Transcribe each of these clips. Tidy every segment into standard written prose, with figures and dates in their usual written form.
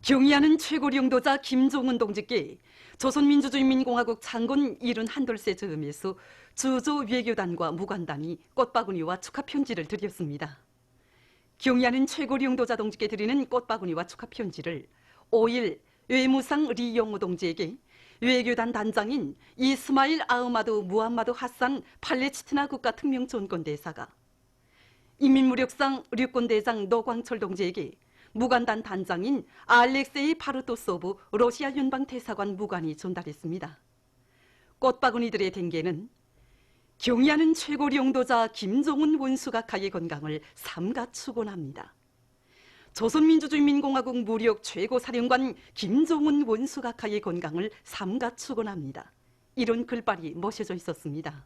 경의하는 최고 영도자 김종은 동지께 조선민주주의인민공화국 창건 71돌세 즈음에서 주조 외교단과 무관단이 꽃바구니와 축하 편지를 드렸습니다. 경의하는 최고 영도자 동지께 드리는 꽃바구니와 축하 편지를 5일 외무상 리용호 동지에게 외교단 단장인 이스마일 아흐마드 무함마드 하산 팔레스티나 국가 특명존권대사가, 인민무력상 류권대장 노광철 동지에게 무관단 단장인 알렉세이 파르토소브 러시아 연방대사관 무관이 전달했습니다. 꽃바구니들의 댕개는 경의하는 최고 영도자 김종은 원수각하의 건강을 삼가 축원합니다. 조선민주주의인민공화국 무력 최고사령관 김종은 원수각하의 건강을 삼가 축원합니다. 이런 글발이 모셔져 있었습니다.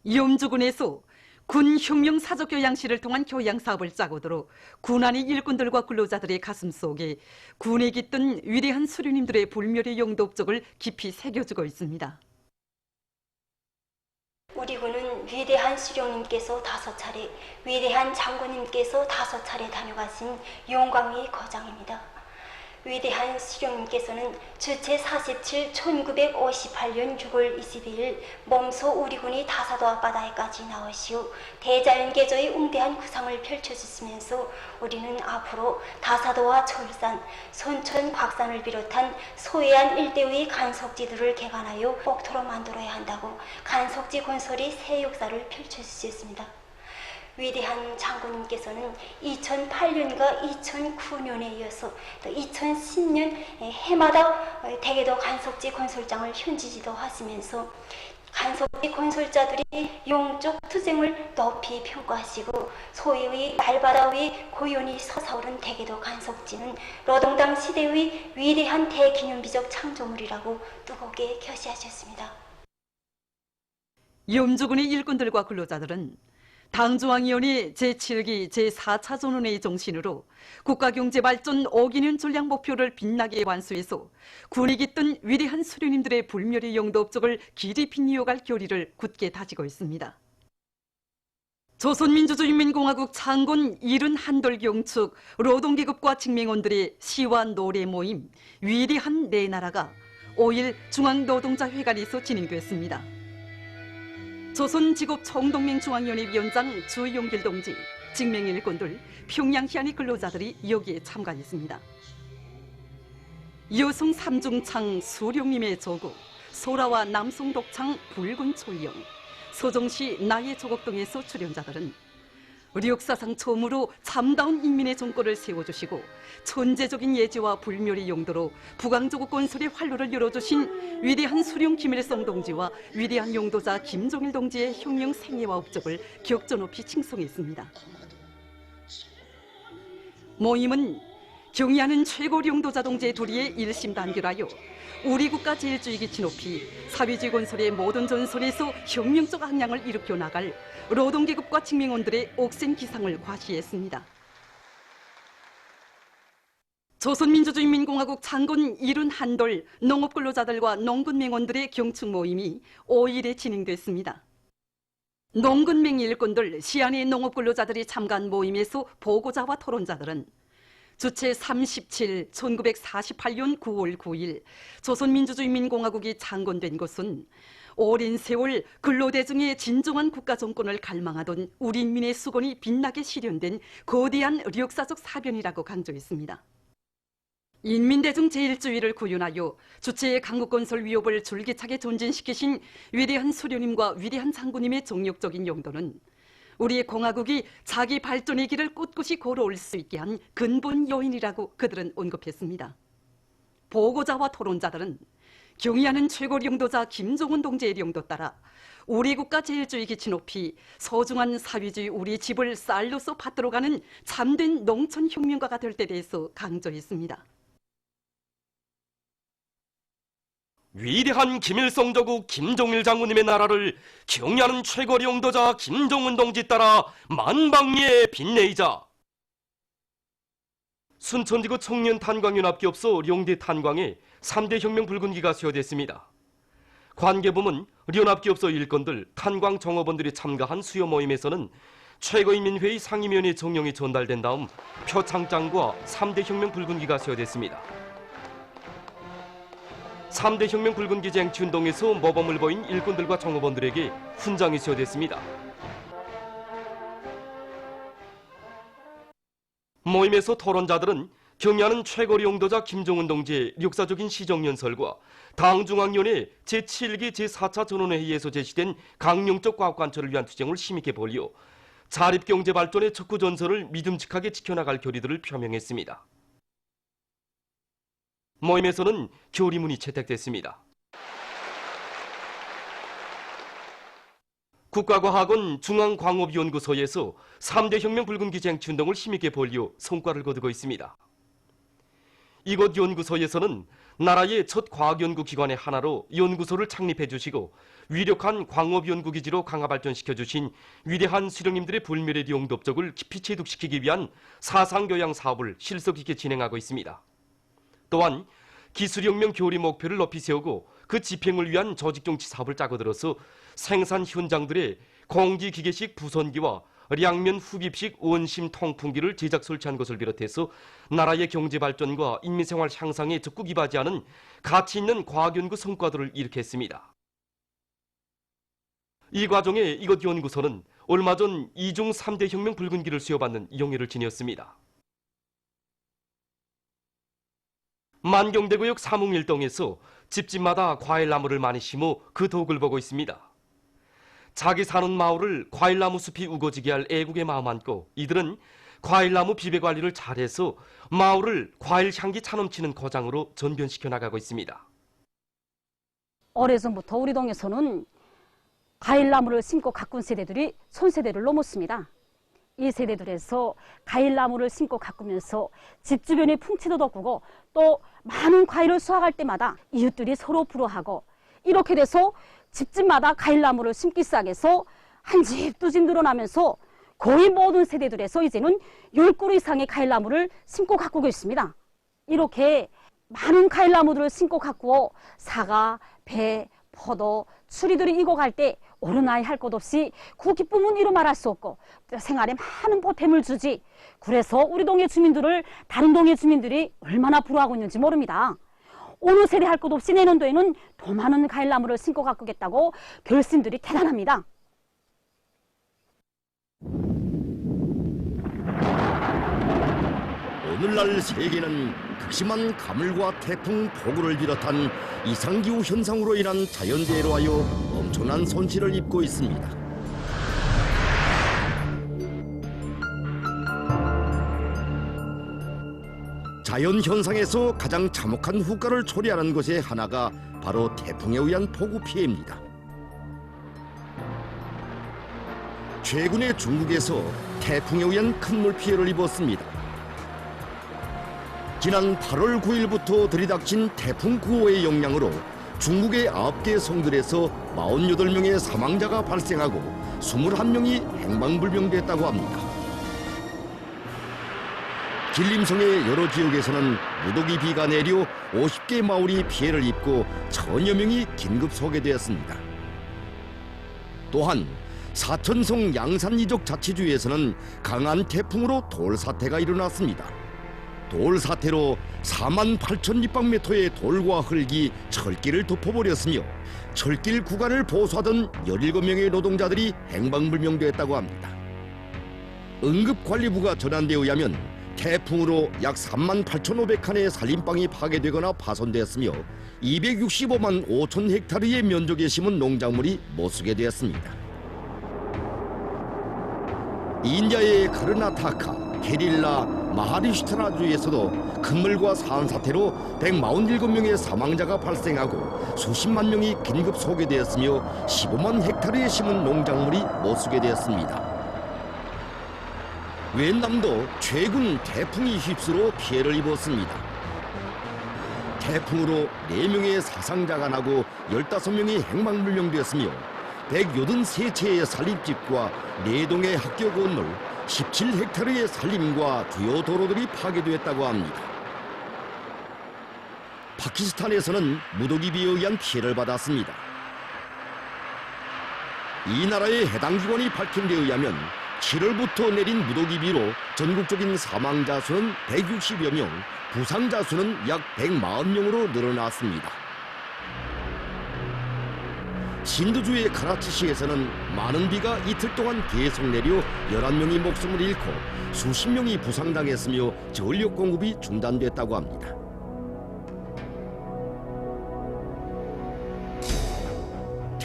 염주군에서 군 혁명 사적 교양실을 통한 교양 사업을 짜고 들어 군안의 일꾼들과 근로자들의 가슴 속에 군에 깃든 위대한 수령님들의 불멸의 영도 업적을 깊이 새겨주고 있습니다. 우리 군은 위대한 수령님께서 5차례, 위대한 장군님께서 5차례 다녀가신 영광의 거장입니다. 위대한 수령님께서는 주체 47 1958년 6월 22일 몸소 우리 군이 다사도 앞바다에까지 나오시오 대자연계조의 웅대한 구상을 펼쳐주시면서 우리는 앞으로 다사도와 철산, 손천, 곽산을 비롯한 소해안 일대의 간석지들을 개간하여 복토로 만들어야 한다고 간석지 건설의 새 역사를 펼쳐주셨습니다. 위대한 장군님께서는 2008년과 2009년에 이어서 또 2010년 해마다 대개도 간석지 건설장을 현지지도 하시면서 간석지 건설자들이 영적 투쟁을 높이 평가하시고 소위의 날바다 위 고연히 솟아오른 대개도 간석지는 노동당 시대의 위대한 대기념비적 창조물이라고 뜨겁게 결시하셨습니다. 염주군의 일꾼들과 근로자들은 당중앙위원회 제7기 제4차 전원회의 정신으로 국가경제발전 5기년 전략 목표를 빛나게 완수해서 군이 깃든 위대한 수령님들의 불멸의 영도 업적을 길이 이어갈 결의를 굳게 다지고 있습니다. 조선민주주의인민공화국 창건 71돌 경축 노동계급과 직맹원들의 시와 노래 모임 위대한 내 나라가 5일 중앙노동자회관에서 진행됐습니다. 조선직업총동맹중앙위원회 위원장 주용길 동지, 직맹일꾼들, 평양시안의 근로자들이 여기에 참가했습니다. 여성 삼중창 수령님의 조국, 소라와 남송 독창 붉은 초령, 서정시 나의 조국 등에서 출연자들은 역사상 처음으로 참다운 인민의 정권을 세워주시고 천재적인 예지와 불멸의 용도로 북왕조국 건설의 활로를 열어주신 위대한 수령 김일성 동지와 위대한 용도자 김종일 동지의 혁명 생애와 업적을 격조 높이 칭송했습니다. 모임은 경의하는 최고 용도자 동지의 도리에 일심단결하여 우리 국가 제일주의 기치 높이 사회주의 건설의 모든 전선에서 혁명적 항량을 일으켜 나갈 노동계급과 직맹원들의 옥센 기상을 과시했습니다. 조선민주주의인민공화국 창건 71돌 농업근로자들과 농군맹원들의 경축 모임이 5일에 진행됐습니다. 농군맹 일꾼들, 시안의 농업근로자들이 참가한 모임에서 보고자와 토론자들은 주체 37 1948년 9월 9일 조선민주주의인민공화국이 창건된 것은 오랜 세월 근로대중의 진정한 국가정권을 갈망하던 우리 인민의 수건이 빛나게 실현된 거대한 역사적 사변이라고 강조했습니다. 인민대중 제일주의를 구현하여 주체의 강국건설 위협을 줄기차게 전진시키신 위대한 수령님과 위대한 장군님의 정력적인 용도는 우리의 공화국이 자기 발전의 길을 꿋꿋이 걸어올 수 있게 한 근본 요인이라고 그들은 언급했습니다. 보고자와 토론자들은 경의하는 최고 영도자 김종은 동지의 영도 따라 우리 국가 제일주의 기치 높이 소중한 사회주의 우리 집을 쌀로서 받들어가는 참된 농촌혁명가가 될 때 대해서 강조했습니다. 위대한 김일성 조국 김종일 장군님의 나라를 경의하는 최고 영도자 김종은 동지 따라 만방위에 빛내이자 순천지구 청년탄광연합기업소 룡대 탄광에 3대 혁명 붉은기가 수여됐습니다. 관계부문 연합기업소 일꾼들, 탄광 정업원들이 참가한 수요 모임에서는 최고인민회의 상임위원회 정령이 전달된 다음 표창장과 3대 혁명 붉은기가 세워졌습니다. 3대 혁명 붉은기 쟁취 운동에서 모범을 보인 일꾼들과 종업원들에게 훈장이 세워졌습니다. 모임에서 토론자들은 경의하는 최고리 용도자 김정은 동지의 역사적인 시정연설과 당중앙위원회 제7기 제4차 전원회의에서 제시된 강령적 과학관철을 위한 투쟁을 힘있게 벌여 자립경제 발전의 척후전선을 믿음직하게 지켜나갈 결의들을 표명했습니다. 모임에서는 결의문이 채택됐습니다. 국가과학원 중앙광업연구소에서 3대 혁명 붉은기 쟁취 운동을 힘있게 벌여 성과를 거두고 있습니다. 이곳 연구소에서는 나라의 첫 과학연구기관의 하나로 연구소를 창립해 주시고 위력한 광업연구기지로 강화 발전시켜 주신 위대한 수령님들의 불멸의 영도업적을 깊이 체득시키기 위한 사상교양 사업을 실속 있게 진행하고 있습니다. 또한 기술혁명 교리 목표를 높이 세우고 그 집행을 위한 조직정치 사업을 짜고 들어서 생산 현장들의 공기기계식 부선기와 량면 흡입식 원심 통풍기를 제작 설치한 것을 비롯해서 나라의 경제 발전과 인민생활 향상에 적극 이바지하는 가치 있는 과학연구 성과들을 일으켰습니다. 이 과정에 이곳 연구소는 얼마 전 이중 3대 혁명 붉은기를 수여받는 영예를 지녔습니다. 만경대구역 사묵일동에서 집집마다 과일나무를 많이 심어 그 덕을 보고 있습니다. 자기 사는 마을을 과일나무 숲이 우거지게 할 애국의 마음 안고 이들은 과일나무 비배 관리를 잘해서 마을을 과일 향기 차넘치는 고장으로 전변시켜 나가고 있습니다. 오래전부터 우리 동에서는 과일나무를 심고 가꾼 세대들이 손세대를 넘었습니다. 이 세대들에서 과일나무를 심고 가꾸면서 집 주변의 풍치도 돋구고 또 많은 과일을 수확할 때마다 이웃들이 서로 부러워하고 이렇게 돼서 집집마다 과일나무를 심기 시작해서 한 집, 두 집 늘어나면서 거의 모든 세대들에서 이제는 10그루 이상의 과일나무를 심고 가꾸고 있습니다. 이렇게 많은 과일나무들을 심고 가꾸어 사과, 배, 포도, 추리들이 익어갈 때 어른아이 할 것 없이 그 기쁨은 이루 말할 수 없고 생활에 많은 보탬을 주지. 그래서 우리 동네 주민들을 다른 동네 주민들이 얼마나 부러워하고 있는지 모릅니다. 어느 세대 할 것 없이 내년도에는 더 많은 과일나무를 심고 가꾸겠다고 결심들이 대단합니다. 오늘날 세계는 극심한 가물과 태풍, 폭우를 비롯한 이상기후 현상으로 인한 자연재해로 하여 엄청난 손실을 입고 있습니다. 자연현상에서 가장 참혹한 후과를 초래하는 것의 하나가 바로 태풍에 의한 폭우 피해입니다. 최근에 중국에서 태풍에 의한 큰 물피해를 입었습니다. 지난 8월 9일부터 들이닥친 태풍 9호의 영향으로 중국의 9개 성들에서 48명의 사망자가 발생하고 21명이 행방불명됐다고 합니다. 길림성의 여러 지역에서는 무더기 비가 내려 50개 마을이 피해를 입고 1000여 명이 긴급 소개되었습니다. 또한 사천성 양산 이족 자치주에서는 강한 태풍으로 돌사태가 일어났습니다. 돌사태로 48,000立方미터의 돌과 흙이 철길을 덮어버렸으며 철길 구간을 보수하던 17명의 노동자들이 행방불명됐다고 합니다. 응급관리부가 전한 데 의하면 태풍으로 약 38,500칸의 산림방이 파괴되거나 파손되었으며 265만 5천 헥타르의 면적에 심은 농작물이 못쓰게 되었습니다. 인디아의 카르나타카, 게릴라, 마하리슈트라주에서도 큰물과 산사태로 147명의 사망자가 발생하고 수십만 명이 긴급 소개되었으며 15만 헥타르에 심은 농작물이 못쓰게 되었습니다. 웬남도 최근 태풍이 휩쓸어 피해를 입었습니다. 태풍으로 4명의 사상자가 나고 15명이 행방불명되었으며 183채의 산림집과 4동의 학교 건물, 17헥타르의 산림과 주요 도로들이 파괴되었다고 합니다. 파키스탄에서는 무더기 비에 의한 피해를 받았습니다. 이 나라의 해당 기관이 밝힌 데 의하면 7월부터 내린 무더기비로 전국적인 사망자 수는 160여 명, 부상자 수는 약 140명으로 늘어났습니다. 신두주의 카라치시에서는 많은 비가 이틀 동안 계속 내려 11명이 목숨을 잃고 수십 명이 부상당했으며 전력 공급이 중단됐다고 합니다.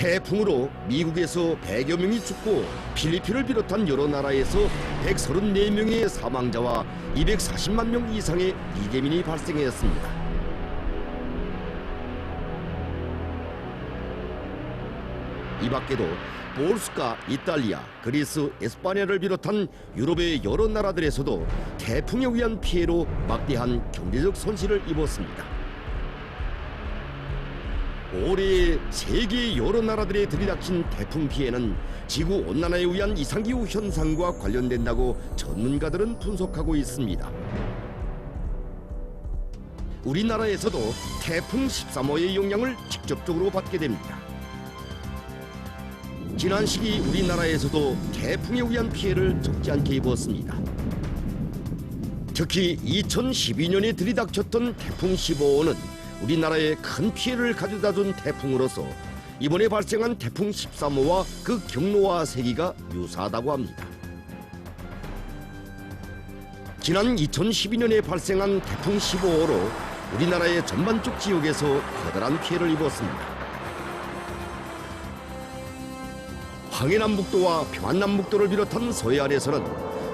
태풍으로 미국에서 100여 명이 죽고 필리핀을 비롯한 여러 나라에서 134명의 사망자와 240만 명 이상의 비재민이 발생했습니다. 이 밖에도 포르투갈, 이탈리아, 그리스, 에스파냐를 비롯한 유럽의 여러 나라들에서도 태풍에 의한 피해로 막대한 경제적 손실을 입었습니다. 올해 세계 여러 나라들에 들이닥친 태풍 피해는 지구온난화에 의한 이상기후 현상과 관련된다고 전문가들은 분석하고 있습니다. 우리나라에서도 태풍 13호의 영향을 직접적으로 받게 됩니다. 지난 시기 우리나라에서도 태풍에 의한 피해를 적지 않게 입었습니다. 특히 2012년에 들이닥쳤던 태풍 15호는 우리나라에 큰 피해를 가져다준 태풍으로서 이번에 발생한 태풍 13호와 그 경로와 세기가 유사하다고 합니다. 지난 2012년에 발생한 태풍 15호로 우리나라의 전반적 지역에서 커다란 피해를 입었습니다. 황해남북도와 평안남북도를 비롯한 서해안에서는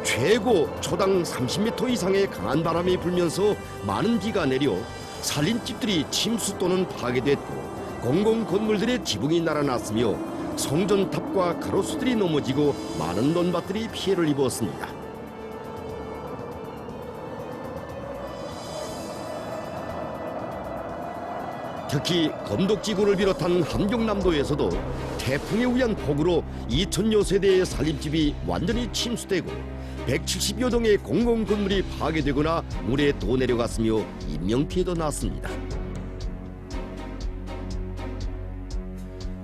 최고 초당 30m 이상의 강한 바람이 불면서 많은 비가 내려 살림집들이 침수 또는 파괴됐고 공공건물들의 지붕이 날아났으며 성전탑과 가로수들이 넘어지고 많은 논밭들이 피해를 입었습니다. 특히 건덕지구를 비롯한 함경남도에서도 태풍에 의한 폭우로 2천여 세대의 살림집이 완전히 침수되고 170여 동의 공공건물이 파괴되거나 물에 떠내려갔으며 인명피해도 났습니다.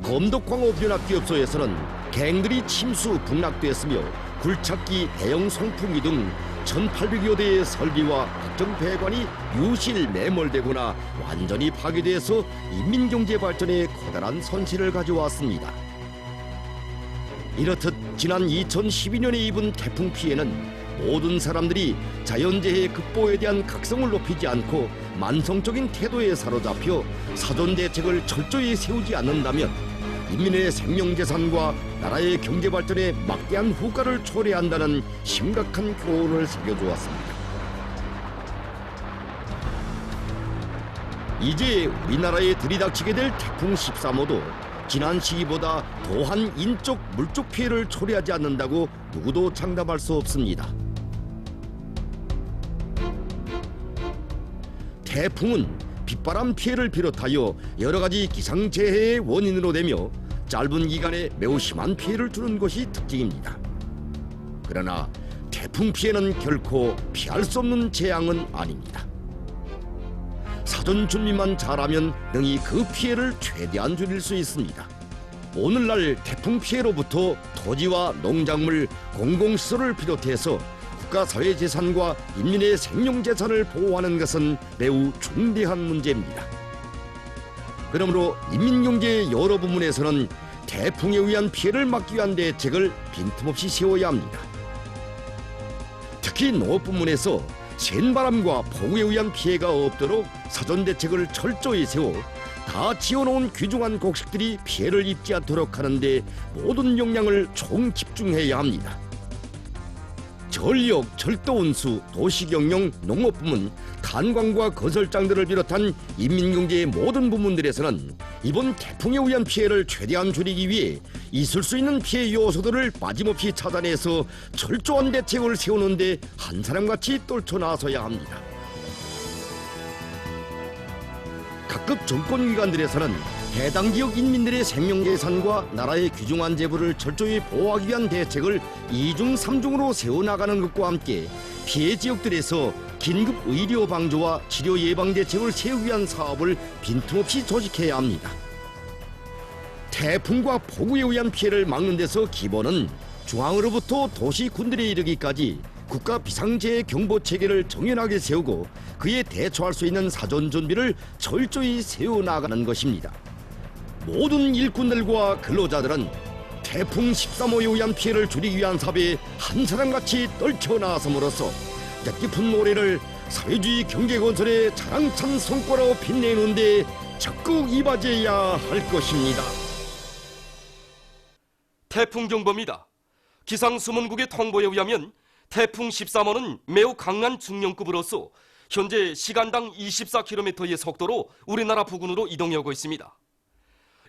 검덕광업연합기업소에서는 갱들이 침수 북락됐으며 굴착기, 대형 송풍기 등 1,800여 대의 설비와 각종 배관이 유실 매몰되거나 완전히 파괴돼서 인민경제 발전에 커다란 손실을 가져왔습니다. 이렇듯 지난 2012년에 입은 태풍 피해는 모든 사람들이 자연재해 극복에 대한 각성을 높이지 않고 만성적인 태도에 사로잡혀 사전 대책을 철저히 세우지 않는다면 인민의 생명재산과 나라의 경제발전에 막대한 후과를 초래한다는 심각한 교훈을 새겨주었습니다. 이제 우리나라에 들이닥치게 될 태풍 13호도 지난 시기보다 더한 인적, 물적 피해를 초래하지 않는다고 누구도 장담할 수 없습니다. 태풍은 빗바람 피해를 비롯하여 여러 가지 기상재해의 원인으로 되며 짧은 기간에 매우 심한 피해를 주는 것이 특징입니다. 그러나 태풍 피해는 결코 피할 수 없는 재앙은 아닙니다. 사전 준비만 잘하면 능히 그 피해를 최대한 줄일 수 있습니다. 오늘날 태풍 피해로부터 토지와 농작물, 공공시설을 비롯해서 국가사회재산과 인민의 생명재산을 보호하는 것은 매우 중대한 문제입니다. 그러므로 인민경제의 여러 부문에서는 태풍에 의한 피해를 막기 위한 대책을 빈틈없이 세워야 합니다. 특히 농업 부문에서 센 바람과 폭우에 의한 피해가 없도록 사전 대책을 철저히 세워 다 지어놓은 귀중한 곡식들이 피해를 입지 않도록 하는데 모든 역량을 총 집중해야 합니다. 전력, 철도운수, 도시경영, 농업부문, 탄광과 건설장들을 비롯한 인민경제의 모든 부문들에서는 이번 태풍에 의한 피해를 최대한 줄이기 위해 있을 수 있는 피해 요소들을 빠짐없이 차단해서 철저한 대책을 세우는데 한 사람같이 떨쳐나서야 합니다. 각급 정권기관들에서는 해당 지역 인민들의 생명재산과 나라의 귀중한 재물을 철저히 보호하기 위한 대책을 2중 3중으로 세워나가는 것과 함께 피해 지역들에서 긴급 의료 방조와 치료 예방 대책을 세우기 위한 사업을 빈틈없이 조직해야 합니다. 태풍과 폭우에 의한 피해를 막는 데서 기본은 중앙으로부터 도시 군들에 이르기까지 국가 비상재해 경보 체계를 정연하게 세우고 그에 대처할 수 있는 사전 준비를 철저히 세워나가는 것입니다. 모든 일꾼들과 근로자들은 태풍 13호에 의한 피해를 줄이기 위한 사업에 한 사람같이 떨쳐나섬으로써 뜻깊은 노래를 사회주의 경제건설의 자랑찬 성과로 빛내는 데 적극 이바지해야 할 것입니다. 태풍 경보입니다. 기상수문국의 통보에 의하면 태풍 13호는 매우 강한 중령급으로서 현재 시간당 24km의 속도로 우리나라 부근으로 이동하고 있습니다.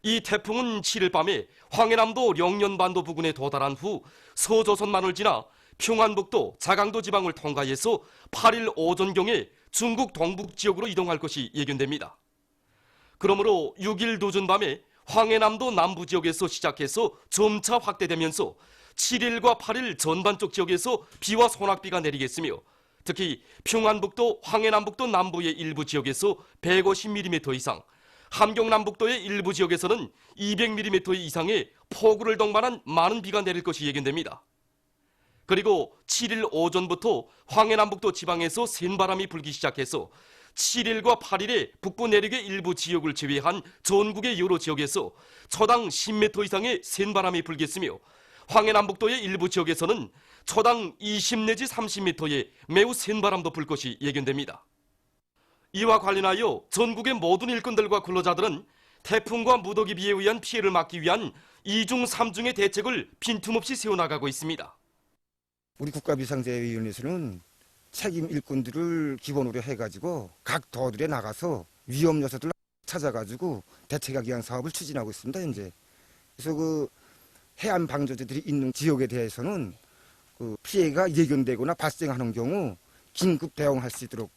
이 태풍은 7일 밤에 황해남도 령년반도 부근에 도달한 후 서조선만을 지나 평안북도, 자강도 지방을 통과해서 8일 오전경에 중국 동북 지역으로 이동할 것이 예견됩니다. 그러므로 6일 늦은 밤에 황해남도 남부 지역에서 시작해서 점차 확대되면서 7일과 8일 전반쪽 지역에서 비와 소낙비가 내리겠으며 특히 평안북도, 황해남북도 남부의 일부 지역에서 150mm 이상, 함경남북도의 일부 지역에서는 200mm 이상의 폭우를 동반한 많은 비가 내릴 것이 예견됩니다. 그리고 7일 오전부터 황해남북도 지방에서 센바람이 불기 시작해서 7일과 8일에 북부 내륙의 일부 지역을 제외한 전국의 여러 지역에서 초당 10m 이상의 센바람이 불겠으며 황해남북도의 일부 지역에서는 초당 20 내지 30m의 매우 센 바람도 불 것이 예견됩니다. 이와 관련하여 전국의 모든 일꾼들과 근로자들은 태풍과 무더기 비에 의한 피해를 막기 위한 2중 3중의 대책을 빈틈없이 세워나가고 있습니다. 우리 국가비상재해위원회에서는 책임 일꾼들을 기본으로 해가지고 각 도들에 나가서 위험 요소들을 찾아가지고 대책하기 위한 사업을 추진하고 있습니다. 현재. 그래서 그 해안 방조제들이 있는 지역에 대해서는 그 피해가 예견되거나 발생하는 경우 긴급 대응할 수 있도록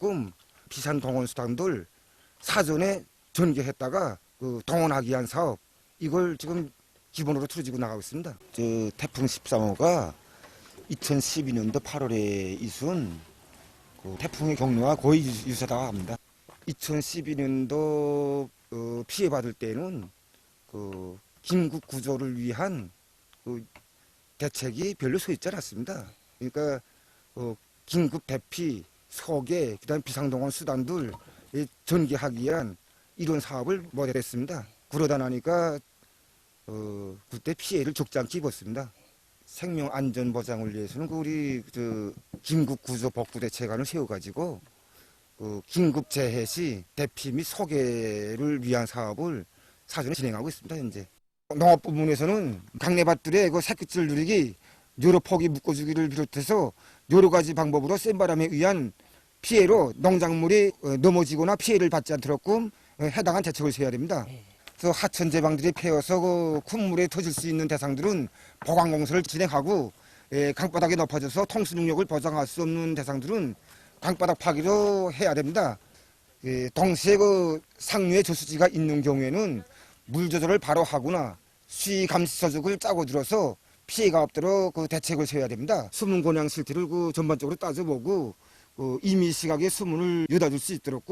비상 동원 수단들 사전에 전개했다가 그 동원하기 위한 사업 이걸 지금 기본으로 틀어지고 나가고 있습니다. 태풍 13호가 2012년도 8월에 있은 그 태풍의 경로와 거의 유사하다고 합니다. 2012년도 피해받을 때는 그 긴급 구조를 위한 그 대책이 별로 서 있지 않았습니다. 그러니까 긴급 대피, 소개, 그다음 비상동원 수단들 전개하기 위한 이런 사업을 모델했습니다. 그러다 나니까 그때 피해를 적지 않게 입었습니다. 생명 안전 보장을 위해서는 우리 긴급 구조 복구 대책안을 세워가지고 긴급 재해 시 대피 및 소개를 위한 사업을 사전에 진행하고 있습니다. 현재 농업 부문에서는 강내밭들의 그 새끼줄 누리기, 여러 포기 묶어주기를 비롯해서 여러 가지 방법으로 센 바람에 의한 피해로 농작물이 넘어지거나 피해를 받지 않도록 해당한 대책을 세워야 됩니다. 그래서 하천 제방들이 패여서 그 큰 물에 터질 수 있는 대상들은 보강 공사를 진행하고 강바닥이 높아져서 통수 능력을 보장할 수 없는 대상들은 강바닥 파기로 해야 됩니다. 동시에 그 상류에 저수지가 있는 경우에는 물 조절을 바로 하거나 수위 감시 조직을 짜고 들어서 피해가 없도록 그 대책을 세워야 됩니다. 수문 권양 실태를 그 전반적으로 따져보고 임의 시각에 수문을 여닫을 수 있도록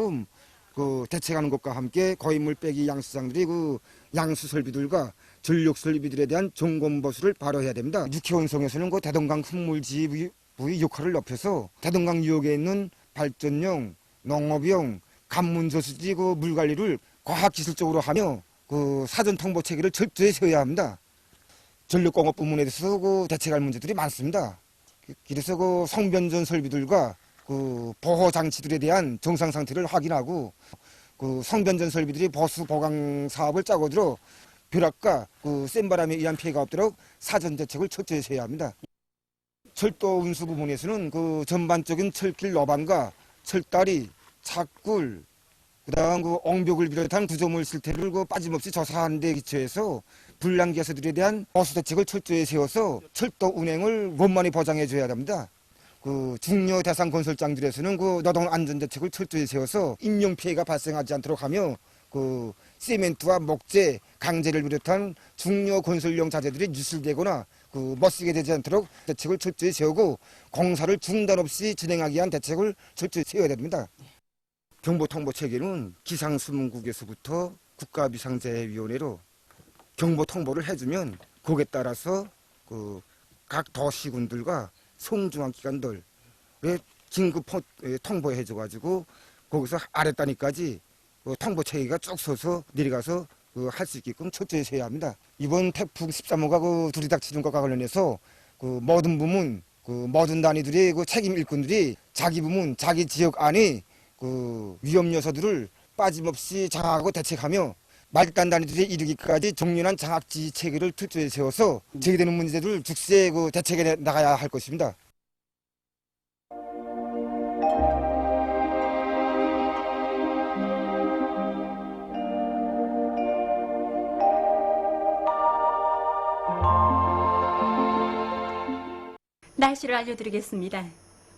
그 대책하는 것과 함께 거인물 빼기 양수장들이 그 양수 설비들과 전력 설비들에 대한 점검 보수를 바로 해야 됩니다. 육해원성에서는 그 대동강 흙물 지휘부의 역할을 높여서 대동강 유역에 있는 발전용, 농업용, 간문 저수지 그 물 관리를 과학기술적으로 하며 그 사전 통보 체계를 철저히 세워야 합니다. 전력공업 부문에서 그 대책할 문제들이 많습니다. 그래서 그 성변전 설비들과 그 보호 장치들에 대한 정상 상태를 확인하고 그 성변전 설비들이 보수 보강 사업을 짜고 들어 벼락과 그 센 바람에 의한 피해가 없도록 사전 대책을 철저히 세워야 합니다. 철도 운수 부분에서는 그 전반적인 철길 노반과 철다리, 착굴, 그다음 그 옹벽을 비롯한 구조물 실태를 그 빠짐없이 조사하는 데 기초해서 불량 개소들에 대한 보수 대책을 철저히 세워서 철도 운행을 원만히 보장해 줘야 합니다. 그 중요 대상 건설장들에서는 그 노동 안전 대책을 철저히 세워서 인명 피해가 발생하지 않도록 하며 그 시멘트와 목재, 강재를 비롯한 중요 건설용 자재들이 누출되거나 그 못쓰게 되지 않도록 대책을 철저히 세우고 공사를 중단 없이 진행하기 위한 대책을 철저히 세워야 됩니다. 경보통보 체계는 기상수문국에서부터 국가비상재해위원회로 경보통보를 해주면 거기에 따라서 그 각 도시군들과 송중앙기관들에 긴급 통보해줘가지고 거기서 아랫단위까지 통보 체계가 쭉 서서 내려가서 할 수 있게끔 철저히 해야 합니다. 이번 태풍 13호가 들이닥치는 것과 관련해서 모든 부문, 모든 단위들이 책임 일꾼들이 자기 부문, 자기 지역 안에 위험 요소들을 빠짐없이 장악하고 대책하며 말단 단위들에 이르기까지 정연한 장악 지휘 체계를 철저히 세워서 제기되는 문제들을 즉시 대책해 나가야 할 것입니다. 날씨를 알려드리겠습니다.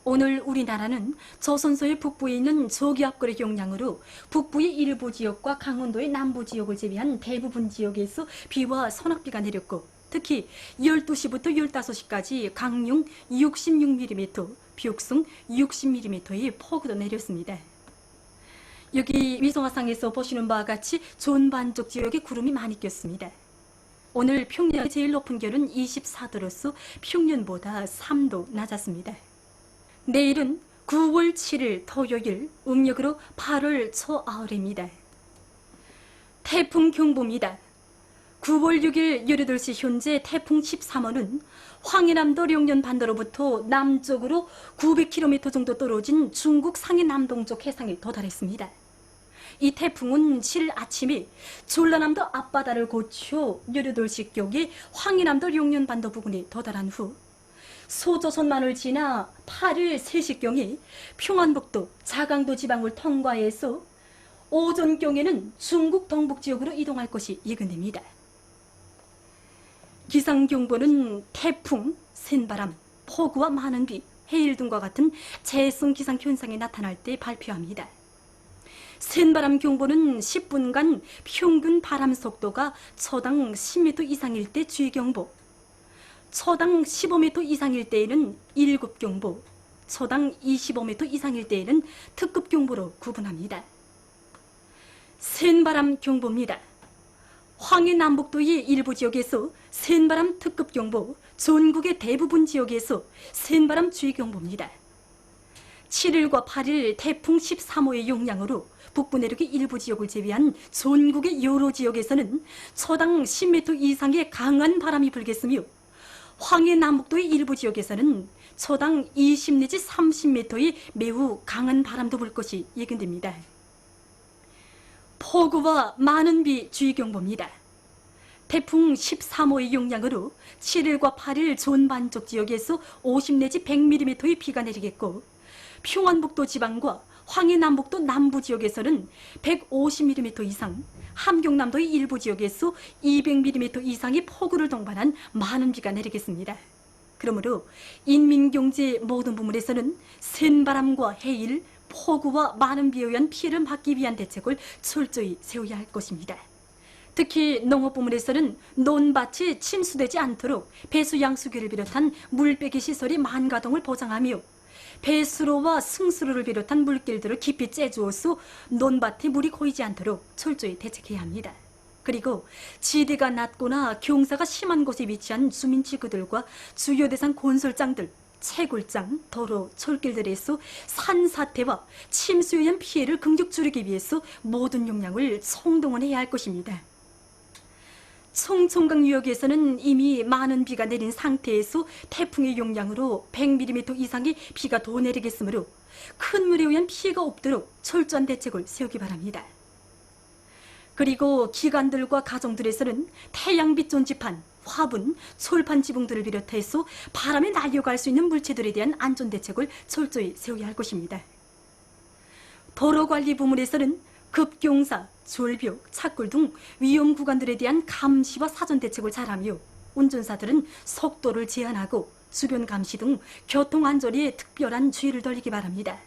오늘 우리나라는 조선소의 북부에 있는 저기압골의 영향으로 북부의 일부 지역과 강원도의 남부 지역을 제외한 대부분 지역에서 비와 소낙비가 내렸고 특히 12시부터 15시까지 강릉 66mm, 벽성 60mm의 폭우도 내렸습니다. 여기 위성화상에서 보시는 바와 같이 존반쪽 지역에 구름이 많이 꼈습니다. 오늘 평년의 제일 높은 기온은 24도로서 평년보다 3도 낮았습니다. 내일은 9월 7일 토요일, 음력으로 8월 초아흘입니다. 태풍 경보입니다. 9월 6일 18시 현재 태풍 13호는 황해남도 령년반도로부터 남쪽으로 900km 정도 떨어진 중국 상해 남동쪽 해상에 도달했습니다. 이 태풍은 7일 아침에 전라남도 앞바다를 거쳐 18시경에 황해남도 령년반도 부근에 도달한 후 소조선만을 지나 8일 3시경에 평안북도 자강도 지방을 통과해서 오전경에는 중국 동북지역으로 이동할 것이 예견됩니다. 기상경보는 태풍, 센바람, 폭우와 많은 비, 해일 등과 같은 재성 기상 현상이 나타날 때 발표합니다. 센바람 경보는 10분간 평균 바람 속도가 초당 10m 이상일 때 주의경보, 초당 15m 이상일 때에는 1급경보, 초당 25m 이상일 때에는 특급경보로 구분합니다. 센바람 경보입니다. 황해 남북도의 일부 지역에서 센바람 특급경보, 전국의 대부분 지역에서 센바람 주의경보입니다. 7일과 8일 태풍 13호의 영향으로 북부 내륙의 일부 지역을 제외한 전국의 여러 지역에서는 초당 10m 이상의 강한 바람이 불겠으며 황해 남북도의 일부 지역에서는 초당 20 내지 30m의 매우 강한 바람도 불 것이 예견됩니다. 폭우와 많은 비 주의경보입니다. 태풍 13호의 영향으로 7일과 8일 전반쪽 지역에서 50 내지 100mm의 비가 내리겠고 평안북도 지방과 황해남북도 남부 지역에서는 150mm 이상, 함경남도의 일부 지역에서 200mm 이상의 폭우를 동반한 많은 비가 내리겠습니다. 그러므로 인민경제 모든 부문에서는 센바람과 해일, 폭우와 많은 비에 의한 피해를 막기 위한 대책을 철저히 세워야 할 것입니다. 특히 농업부문에서는 논밭이 침수되지 않도록 배수 양수기를 비롯한 물빼기 시설의 만가동을 보장하며 배수로와 승수로를 비롯한 물길들을 깊이 째주어서 논밭에 물이 고이지 않도록 철저히 대책해야 합니다. 그리고 지대가 낮거나 경사가 심한 곳에 위치한 주민지구들과 주요 대상 건설장들, 채굴장, 도로, 철길들에서 산사태와 침수에 의한 피해를 긍정 줄이기 위해서 모든 역량을 총동원해야 할 것입니다. 청천강 유역에서는 이미 많은 비가 내린 상태에서 태풍의 영향으로 100mm 이상의 비가 더 내리겠으므로 큰 물에 의한 피해가 없도록 철저한 대책을 세우기 바랍니다. 그리고 기관들과 가정들에서는 태양빛 전지판, 화분, 철판 지붕들을 비롯해서 바람에 날려갈 수 있는 물체들에 대한 안전대책을 철저히 세워야 할 것입니다. 도로관리 부문에서는 급경사, 절벽, 착골 등 위험 구간들에 대한 감시와 사전 대책을 잘하며 운전사들은 속도를 제한하고 주변 감시 등 교통안전에 특별한 주의를 돌리기 바랍니다.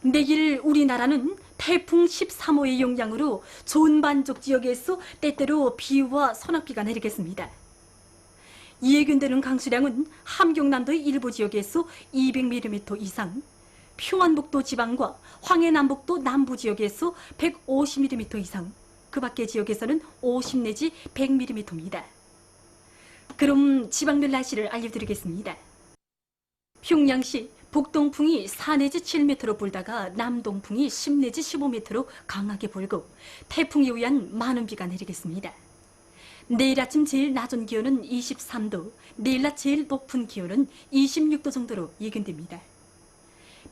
내일 우리나라는 태풍 13호의 영향으로 전반적 지역에서 때때로 비와 소낙비가 내리겠습니다. 예견되는 강수량은 함경남도의 일부 지역에서 200mm 이상, 평안북도 지방과 황해남북도 남부 지역에서 150mm 이상, 그 밖의 지역에서는 50 내지 100mm입니다. 그럼 지방별 날씨를 알려드리겠습니다. 평양시 북동풍이 4 내지 7m로 불다가 남동풍이 10 내지 15m로 강하게 불고 태풍에 의한 많은 비가 내리겠습니다. 내일 아침 제일 낮은 기온은 23도, 내일 낮 제일 높은 기온은 26도 정도로 예견됩니다.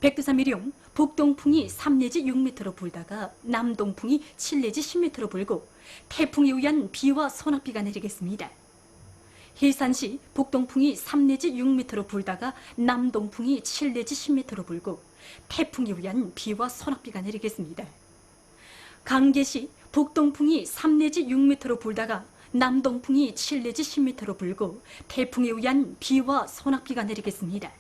백두산미령 북동풍이 3 내지 6m로 불다가 남동풍이 7 내지 10m로 불고 태풍에 의한 비와 소낙비가 내리겠습니다. 해산시 북동풍이 3 내지 6m로 불다가 남동풍이 7 내지 10m로 불고 태풍에 의한 비와 소낙비가 내리겠습니다. 강계시 북동풍이 3 내지 6m로 불다가 남동풍이 7 내지 10m로 불고 태풍에 의한 비와 소낙비가 내리겠습니다.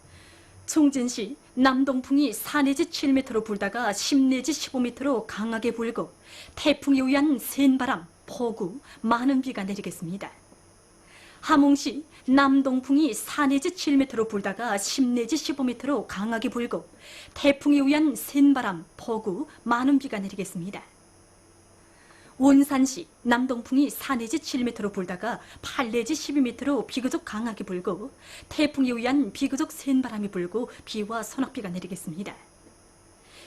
총진시 남동풍이 4 내지 7m로 불다가 10 내지 15m로 강하게 불고 태풍에 의한 센 바람, 폭우, 많은 비가 내리겠습니다. 함흥시 남동풍이 4 내지 7m로 불다가 10 내지 15m로 강하게 불고 태풍에 의한 센 바람, 폭우, 많은 비가 내리겠습니다. 원산시 남동풍이 4 내지 7m로 불다가 8 내지 12m로 비교적 강하게 불고 태풍에 의한 비교적 센 바람이 불고 비와 소낙비가 내리겠습니다.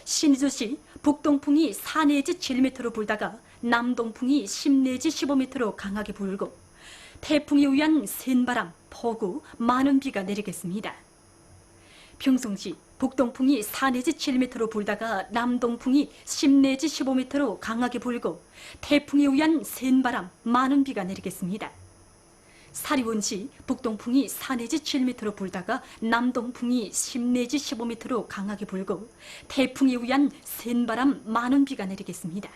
신의주시 북동풍이 4 내지 7m로 불다가 남동풍이 10 내지 15m로 강하게 불고 태풍에 의한 센 바람, 폭우, 많은 비가 내리겠습니다. 평성시 북동풍이 4 내지 7m로 불다가 남동풍이 10 내지 15m로 강하게 불고 태풍에 의한 센 바람, 많은 비가 내리겠습니다. 사리원시 북동풍이 4 내지 7m로 불다가 남동풍이 10 내지 15m로 강하게 불고 태풍에 의한 센 바람, 많은 비가 내리겠습니다.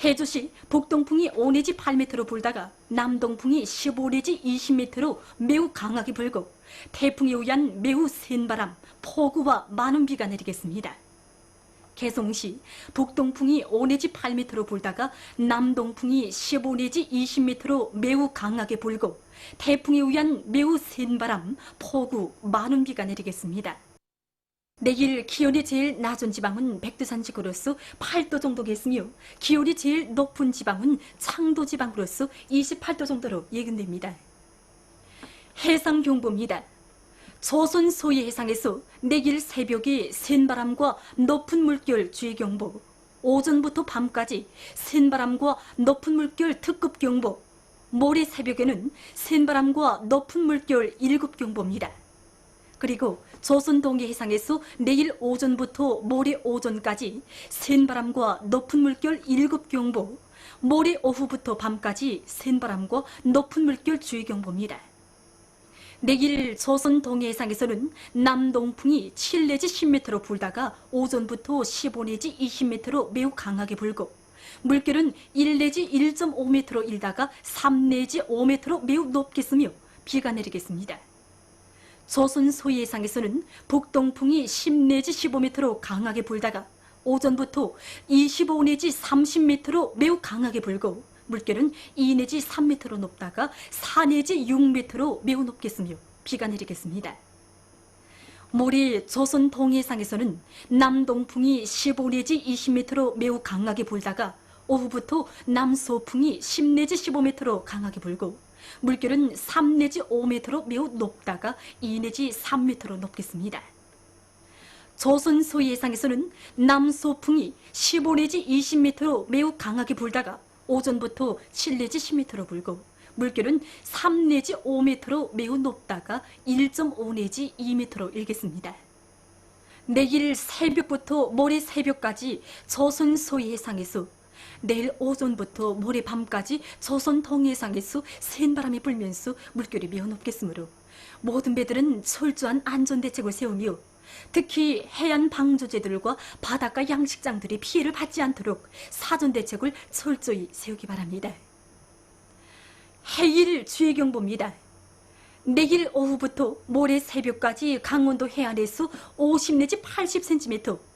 해주시 북동풍이 5 내지 8m로 불다가 남동풍이 15 내지 20m로 매우 강하게 불고 태풍에 의한 매우 센 바람, 폭우와 많은 비가 내리겠습니다. 개성시 북동풍이 5 내지 8m로 불다가 남동풍이 15 내지 20m로 매우 강하게 불고 태풍에 의한 매우 센 바람, 폭우, 많은 비가 내리겠습니다. 내일 기온이 제일 낮은 지방은 백두산 지구로서 8도 정도겠으며 기온이 제일 높은 지방은 창도 지방으로서 28도 정도로 예견됩니다. 해상경보입니다. 조선 소위 해상에서 내일 새벽에 센 바람과 높은 물결 주의경보, 오전부터 밤까지 센 바람과 높은 물결 특급경보, 모레 새벽에는 센 바람과 높은 물결 1급경보입니다. 그리고 조선 동해 해상에서 내일 오전부터 모레 오전까지 센 바람과 높은 물결 1급 경보, 모레 오후부터 밤까지 센 바람과 높은 물결 주의경보입니다. 내일 조선 동해 해상에서는 남동풍이 7 내지 10m로 불다가 오전부터 15 내지 20m로 매우 강하게 불고 물결은 1 내지 1.5m로 일다가 3 내지 5m로 매우 높게 쓰며 비가 내리겠습니다. 조선 소위 해상에서는 북동풍이 10 내지 15m로 강하게 불다가 오전부터 25 내지 30m로 매우 강하게 불고 물결은 2 내지 3m로 높다가 4 내지 6m로 매우 높게 쓰며 비가 내리겠습니다. 모레 조선 동해상에서는 남동풍이 15 내지 20m로 매우 강하게 불다가 오후부터 남소풍이 10 내지 15m로 강하게 불고 물결은 3 내지 5m로 매우 높다가 2 내지 3m로 높겠습니다. 조선 소위 해상에서는 남소풍이 15 내지 20m로 매우 강하게 불다가 오전부터 7 내지 10m로 불고 물결은 3 내지 5m로 매우 높다가 1.5 내지 2m로 일겠습니다. 내일 새벽부터 모레 새벽까지 조선 소위 해상에서 내일 오전부터 모레 밤까지 조선 동해상에서 센 바람이 불면서 물결이 매우 높겠으므로 모든 배들은 철저한 안전대책을 세우며 특히 해안 방조제들과 바닷가 양식장들이 피해를 받지 않도록 사전대책을 철저히 세우기 바랍니다. 해일 주의경보입니다. 내일 오후부터 모레 새벽까지 강원도 해안에서 50 내지 80cm,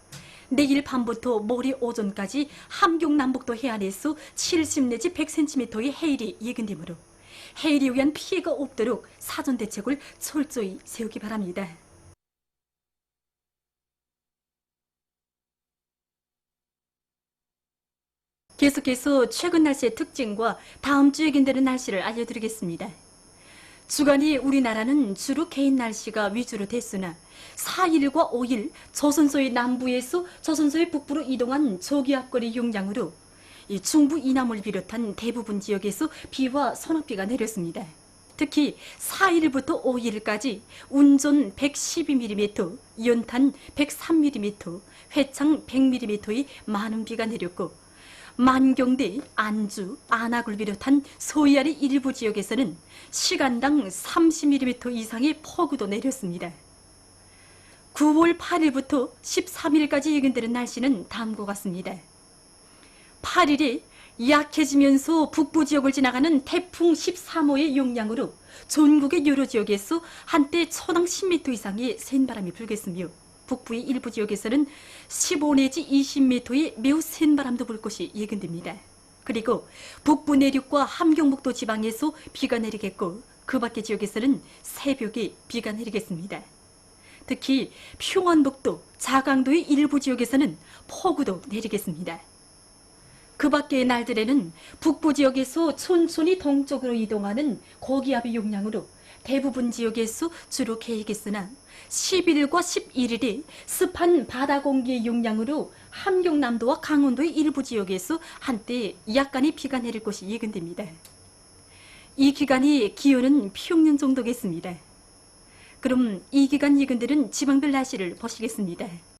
내일 밤부터 모레 오전까지 함경 남북도 해안에서 70 내지 100cm의 해일이 예견되므로 해일에 의한 피해가 없도록 사전대책을 철저히 세우기 바랍니다. 계속해서 최근 날씨의 특징과 다음 주 예견되는 날씨를 알려드리겠습니다. 주간이 우리나라는 주로 개인 날씨가 위주로 됐으나 4일과 5일 조선소의 남부에서 조선소의 북부로 이동한 저기압거리 용량으로 이 중부 이남을 비롯한 대부분 지역에서 비와 소낙비가 내렸습니다. 특히 4일부터 5일까지 운전 112mm, 연탄 103mm, 회창 100mm의 많은 비가 내렸고 만경대, 안주, 안악을 비롯한 서해안의 일부 지역에서는 시간당 30mm 이상의 폭우도 내렸습니다. 9월 8일부터 13일까지 예견되는 날씨는 다음과 같습니다. 8일에 약해지면서 북부 지역을 지나가는 태풍 13호의 용량으로 전국의 여러 지역에서 한때 초당 10m 이상의 센 바람이 불겠으며 북부의 일부 지역에서는 15 내지 20m의 매우 센 바람도 불 것이 예견됩니다. 그리고 북부 내륙과 함경북도 지방에서 비가 내리겠고 그 밖의 지역에서는 새벽에 비가 내리겠습니다. 특히 평안북도, 자강도의 일부 지역에서는 폭우도 내리겠습니다. 그 밖의 날들에는 북부 지역에서 천천히 동쪽으로 이동하는 고기압의 용량으로 대부분 지역에서 주로 개겠으나 10일과 11일에 습한 바다 공기의 용량으로 함경남도와 강원도의 일부 지역에서 한때 약간의 비가 내릴 것이 예견됩니다. 이 기간이 기온은 평년 정도겠습니다. 그럼 이 기간 예견되는 지방별 날씨를 보시겠습니다.